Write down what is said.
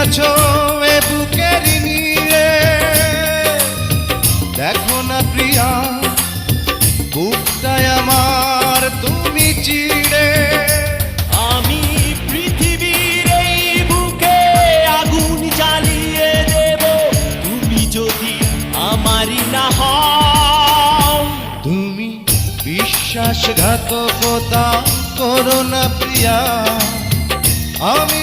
আছো এ বুকের নিয়ে, দেখো না প্রিয়া বুকটায় আমার তুমি চিড়ে। আমি পৃথিবীর এই বুকে আগুন জ্বালিয়ে দেব, তুমি যদি আমারই না হও। তুমি বিশ্বাসঘাতকতা করো না প্রিয়া, আমি